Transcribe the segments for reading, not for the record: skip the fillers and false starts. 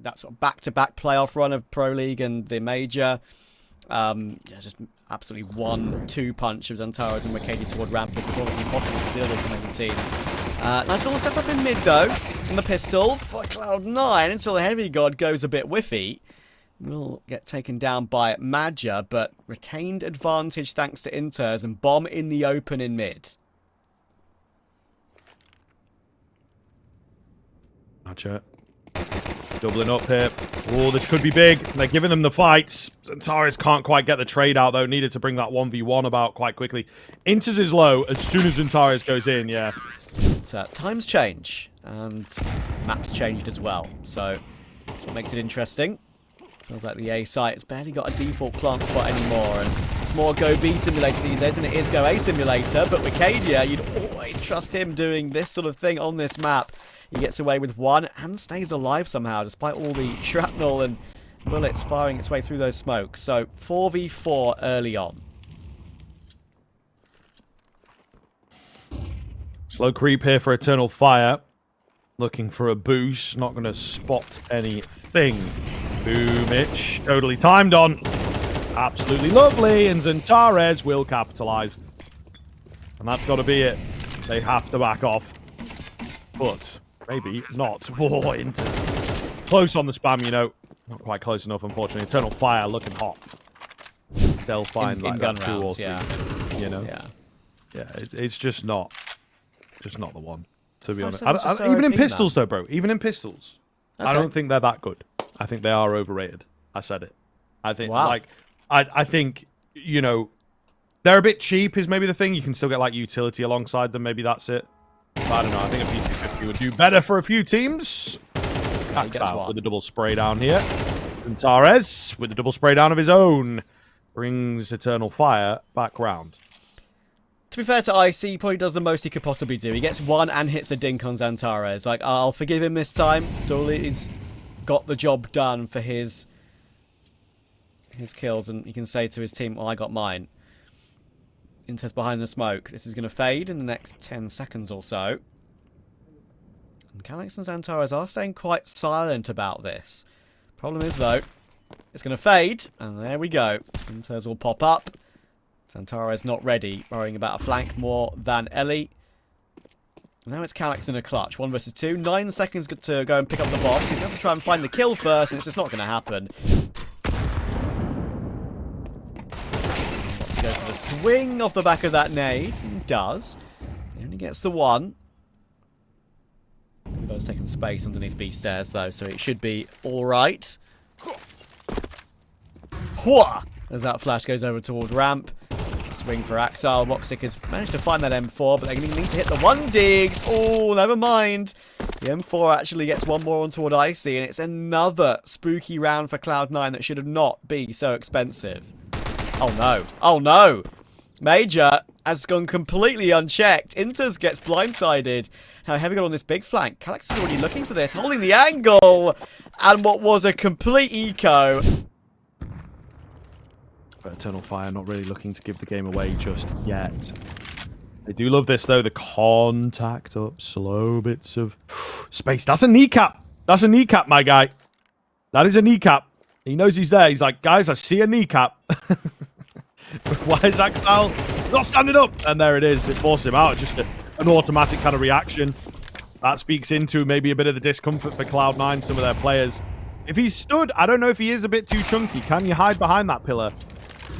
that sort of back-to-back playoff run of Pro League and the Major. Yeah, just absolutely 1-2 punch of XANTARES and Wicadia toward ramp. It was almost impossible to deal with for many teams. Nice little setup in mid, though, on the pistol for Cloud9 until the Heavy God goes a bit whiffy. Will get taken down by Madja, but retained advantage thanks to Inters and bomb in the open in mid. Madja doubling up here. Oh, this could be big. They're giving them the fights. XANTARES can't quite get the trade out, though. Needed to bring that 1v1 about quite quickly. Inters is low as soon as XANTARES goes in, yeah. But, times change, and maps changed as well. So, that's what makes it interesting. Feels like the A site has barely got a default plant spot anymore, and it's more Go B simulator these days than it is Go A simulator. But Wicadia, you'd always trust him doing this sort of thing on this map. He gets away with one and stays alive somehow, despite all the shrapnel and bullets firing its way through those smokes. So 4v4 early on. Slow creep here for Eternal Fire. Looking for a boost. Not going to spot anything. Boomich. Totally timed on. Absolutely lovely. And XANTARES will capitalize. And that's got to be it. They have to back off. But maybe not. Whoa, into close on the spam, you know. Not quite close enough, unfortunately. Eternal Fire looking hot. They'll find like gun that 2 rounds, or 3. You know? Yeah. Yeah, it's just not the one, to be honest. So Even in OP, pistols, man. though, bro. Even in pistols. Okay. I don't think they're that good. I think they are overrated. I said it. I think, wow. like, I think, you know, they're a bit cheap is maybe the thing. You can still get, like, utility alongside them. Maybe that's it. But I don't know. I think a P250 would do better for a few teams. Calyx out with a double spray down here. XANTARES with a double spray down of his own brings Eternal Fire back round. To be fair to IC, he probably does the most he could possibly do. He gets one and hits a dink on XANTARES. Like, I'll forgive him this time. Dooley's got the job done for his kills, and he can say to his team, well, I got mine. Inters behind the smoke. This is going to fade in the next 10 seconds or so. And Calyx and XANTARES are staying quite silent about this. Problem is, though, it's going to fade, and there we go. Inters will pop up. XANTARES not ready, worrying about a flank more than Ellie. Now it's Calyx in a clutch. 1 versus 2. 9 seconds to go and pick up the boss. He's going to have to try and find the kill first, and it's just not going to happen. Wants to go for the swing off the back of that nade. He does. He only gets the 1. He's taken space underneath B stairs, though, so it should be alright. As that flash goes over toward ramp. Swing for Axile. woxic has managed to find that M4, but they're going to need to hit the 1 digs. Oh, never mind. The M4 actually gets one more on toward Icy, and it's another spooky round for Cloud9 that should not be so expensive. Oh, no. Oh, no. Major has gone completely unchecked. Inters gets blindsided. Now, Heavy got on this big flank. Calyx is already looking for this, holding the angle. And what was a complete eco. But Eternal Fire not really looking to give the game away just yet. They do love this, though. The contact up, slow bits of space. That's a kneecap. That's a kneecap, my guy. That is a kneecap. He knows he's there. He's like, guys, I see a kneecap. Why is Axile not standing up? And there it is. It forced him out. Just an automatic kind of reaction. That speaks into maybe a bit of the discomfort for Cloud9, some of their players. If he's stood, I don't know if he is a bit too chunky. Can you hide behind that pillar?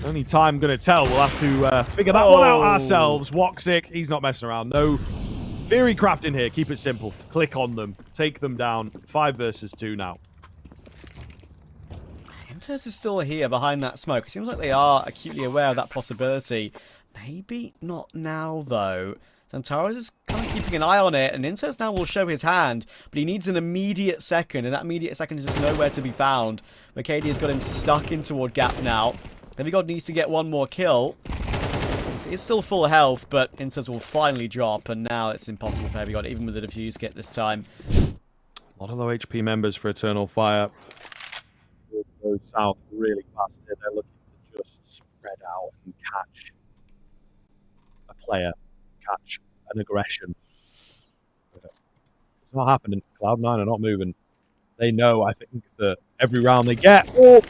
Only time going to tell. We'll have to figure that one out ourselves. woxic, he's not messing around. No theory crafting here. Keep it simple. Click on them. Take them down. 5 versus 2 now. Inters is still here behind that smoke. It seems like they are acutely aware of that possibility. Maybe not now, though. XANTARES is kind of keeping an eye on it, and Inters now will show his hand, but he needs an immediate second, and that immediate second is just nowhere to be found. Wicadia's got him stuck in toward gap now. Heavy God needs to get 1 more kill. It's still full health, but Inters will finally drop, and now it's impossible for Heavy God, even with the defuse kit this time. A lot of low HP members for Eternal Fire. Go south really fast here. They're looking to just spread out and catch a player, catch an aggression. It's not happening. Cloud9 are not moving. They know, I think, that every round they get, oh,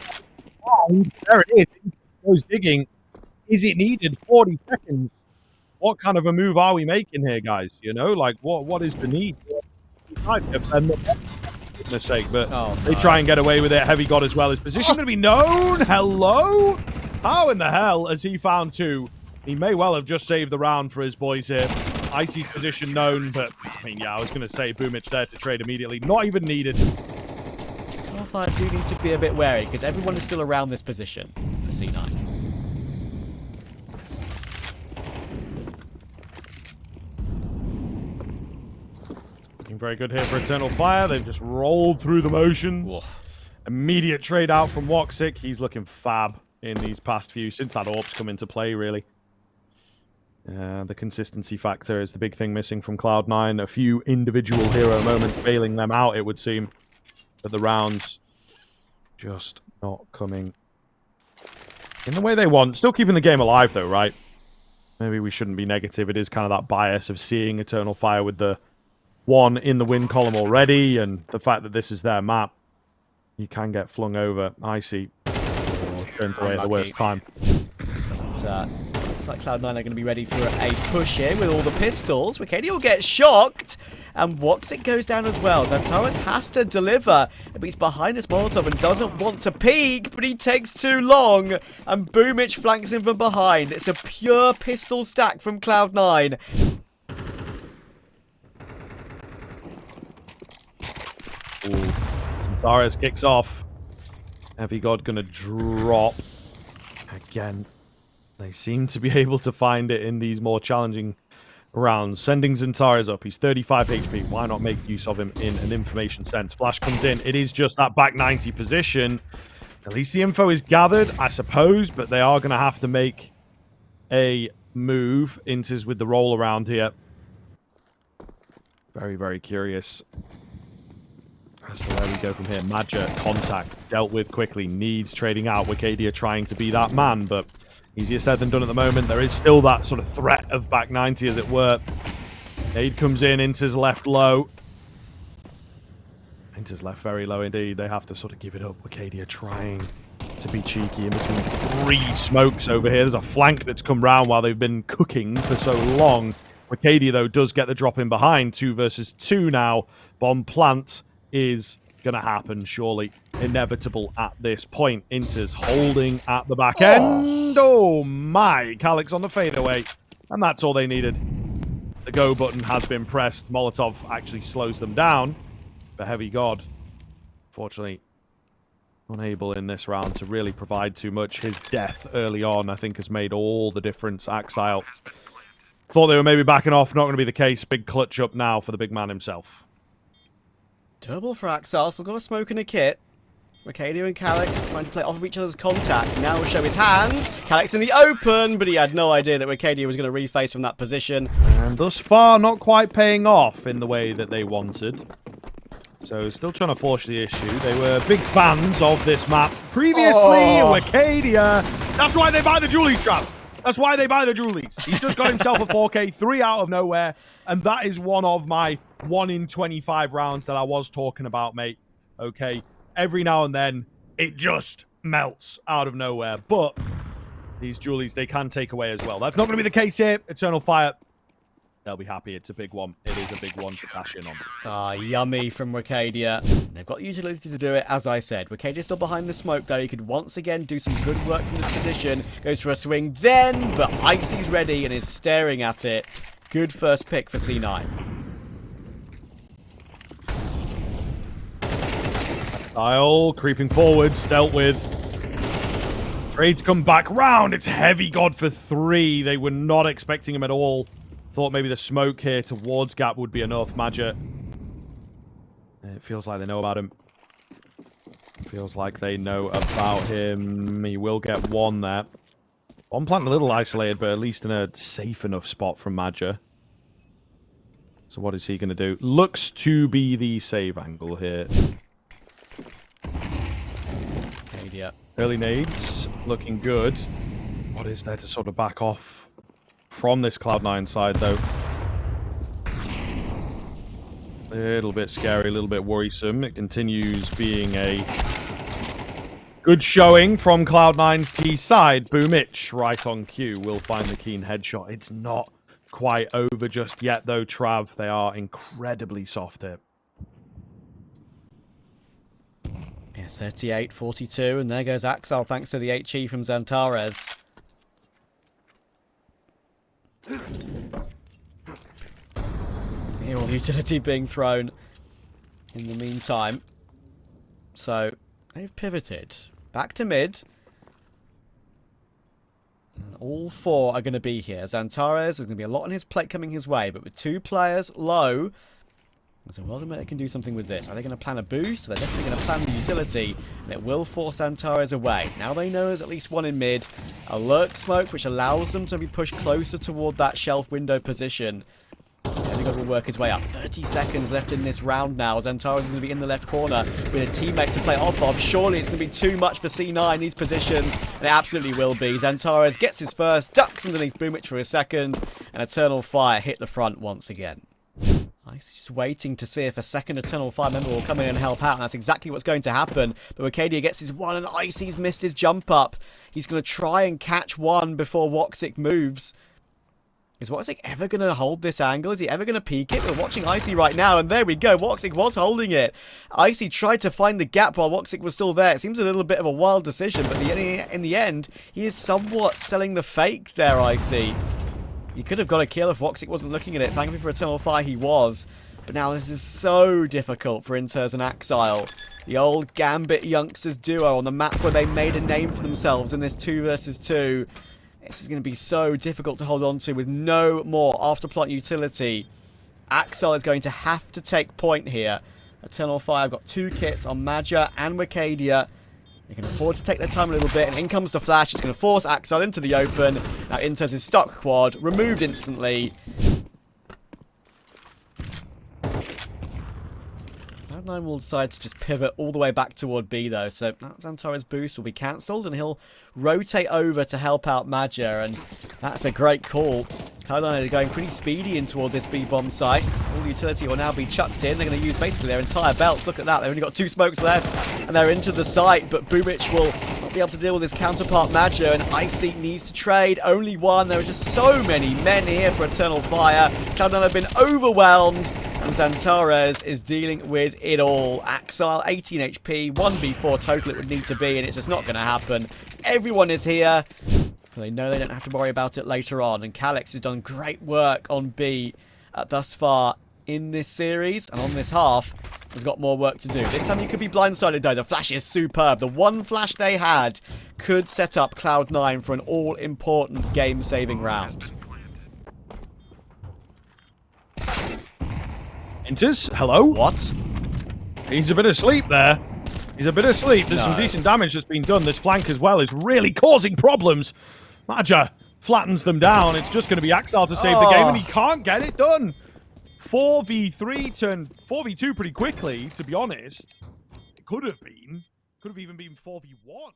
there it is. Goes digging. Is it needed? 40 seconds. What kind of a move are we making here, guys? You know, like, what is the need? Goodness sake, but they try and get away with it. Heavy God as well. His position going to be known. Hello? How in the hell has he found two? He may well have just saved the round for his boys here. Icy's position known, but, I mean, yeah, I was going to say Boomich there to trade immediately. Not even needed. I do need to be a bit wary, because everyone is still around this position for C9. Looking very good here for Eternal Fire. They've just rolled through the motions. Whoa. Immediate trade out from woxic. He's looking fab in these past few, since that AWP's come into play, really. The consistency factor is the big thing missing from Cloud9. A few individual hero moments bailing them out, it would seem. But the rounds just not coming in the way they want. Still keeping the game alive, though, right? Maybe we shouldn't be negative. It is kind of that bias of seeing Eternal Fire with the one in the win column already, and the fact that this is their map. You can get flung over. Icy turns away at the worst time. Looks like Cloud9 are going to be ready for a push in with all the pistols. Wicadia will get shocked, and woxic goes down as well. XANTARES has to deliver, but he's behind this Molotov and doesn't want to peek, but he takes too long, and Boomich flanks him from behind. It's a pure pistol stack from Cloud9. XANTARES kicks off. Heavy God gonna drop again. They seem to be able to find it in these more challenging rounds. Sending XANTARES up. He's 35 HP. Why not make use of him in an information sense? Flash comes in. It is just that back 90 position. At least the info is gathered, I suppose, but they are going to have to make a move. Inters with the roll around here. Very, very curious as to where we go from here. Madja, contact, dealt with quickly. Needs trading out. Wicadia trying to be that man, but easier said than done at the moment. There is still that sort of threat of back 90, as it were. Aid comes in. Inter's left low. Inter's left very low indeed. They have to sort of give it up. Wicadia trying to be cheeky in between three smokes over here. There's a flank that's come round while they've been cooking for so long. Wicadia, though, does get the drop in behind. 2 versus 2 now. Bomb plant is going to happen, surely. Inevitable at this point. Inter's holding at the back end. Oh my! Calyx on the fadeaway. And that's all they needed. The go button has been pressed. Molotov actually slows them down. But Heavy God, fortunately, unable in this round to really provide too much. His death early on, I think, has made all the difference. Axile thought they were maybe backing off. Not going to be the case. Big clutch up now for the big man himself. Double for Axile. We've got a smoke and a kit. Wicadia and Calyx trying to play off of each other's contact. Now will show his hand. Calyx in the open, but he had no idea that Wicadia was going to reface from that position. And thus far, not quite paying off in the way that they wanted. So still trying to force the issue. They were big fans of this map previously. Wicadia. That's why they buy the Julie's trap. That's why they buy the Julies. He's just got himself a 4K, 3 out of nowhere, and that is one of my 1 in 25 rounds that I was talking about, mate. Okay, every now and then, it just melts out of nowhere, but these Julies, they can take away as well. That's not going to be the case here. Eternal Fire, they'll be happy. It's a big one. It is a big one to cash in on. Ah, yummy from Wicadia. They've got the utility to do it, as I said. Wicadia's still behind the smoke, though. He could once again do some good work from this position. Goes for a swing then, but Icy's ready and is staring at it. Good first pick for C9. Style creeping forwards, dealt with. Trades come back round. It's Heavy God for 3. They were not expecting him at all. Thought maybe the smoke here towards Gap would be enough. Madja. It feels like they know about him. Feels like they know about him. He will get one there. One plant a little isolated, but at least in a safe enough spot from Madja. So what is he going to do? Looks to be the save angle here. Wicadia. Early nades. Looking good. What is there to sort of back off from this Cloud9 side, though? A little bit scary, a little bit worrisome. It continues being a good showing from Cloud9's T side. Boomich, right on cue, will find the keen headshot. It's not quite over just yet, though, Trav. They are incredibly soft here. Yeah, 38-42, and there goes Axel, thanks to the HE from XANTARES. Here, all the utility being thrown in the meantime. So, they've pivoted. Back to mid. And all four are going to be here. XANTARES, there's going to be a lot on his plate coming his way, but with 2 players low, there's a world they can do something with this. Are they going to plan a boost? They're definitely going to plan the utility, and it will force XANTARES away. Now they know there's at least one in mid. A lurk smoke, which allows them to be pushed closer toward that shelf window position. Everyone will work his way up. 30 seconds left in this round now. XANTARES is going to be in the left corner with a teammate to play off of. Surely it's going to be too much for C9, these positions. And it absolutely will be. XANTARES gets his first, ducks underneath Boomich for a second, and Eternal Fire hit the front once again. He's just waiting to see if a second Eternal Fire member will come in and help out, and that's exactly what's going to happen. But Wicadia gets his one, and Icy's missed his jump up. He's going to try and catch one before woxic moves. Is woxic ever going to hold this angle? Is he ever going to peek it? We're watching Icy right now, and there we go. woxic was holding it. Icy tried to find the gap while woxic was still there. It seems a little bit of a wild decision, but in the end, he is somewhat selling the fake there, Icy. He could have got a kill if woxic wasn't looking at it. Thankfully for Eternal Fire, he was. But now this is so difficult for Inters and Axile. The old Gambit youngsters duo on the map where they made a name for themselves in this 2 versus 2. This is going to be so difficult to hold on to with no more afterplot utility. Axile is going to have to take point here. Eternal Fire have got 2 kits on Maja and Wicadia. They can afford to take their time a little bit, and in comes the flash. It's going to force Axile into the open. Now Inters is stuck quad, removed instantly. Cloud9 will decide to just pivot all the way back toward B, though, so XANTARES' boost will be cancelled, and he'll rotate over to help out Maja, and that's a great call. Cloud9 are going pretty speedy in toward this B-bomb site. All the utility will now be chucked in. They're going to use basically their entire belts. Look at that. They've only got 2 smokes left, and they're into the site, but Boomich will not be able to deal with his counterpart Maja, and Icy needs to trade. Only one. There are just so many men here for Eternal Fire. Cloud9 have been overwhelmed, and XANTARES is dealing with it all. Axile, 18 HP, 1v4 total it would need to be, and it's just not going to happen. Everyone is here. They know they don't have to worry about it later on, and Calyx has done great work on B thus far in this series, and on this half has got more work to do. This time you could be blindsided though. The flash is superb. The one flash they had could set up Cloud9 for an all-important game-saving round. Inters, hello? What? He's a bit asleep there. He's a bit asleep. There's some decent damage that's been done. This flank as well is really causing problems. Maja flattens them down. It's just going to be Axile to save the game, and he can't get it done. 4v3 turned 4v2 pretty quickly, to be honest. It could have even been 4v1.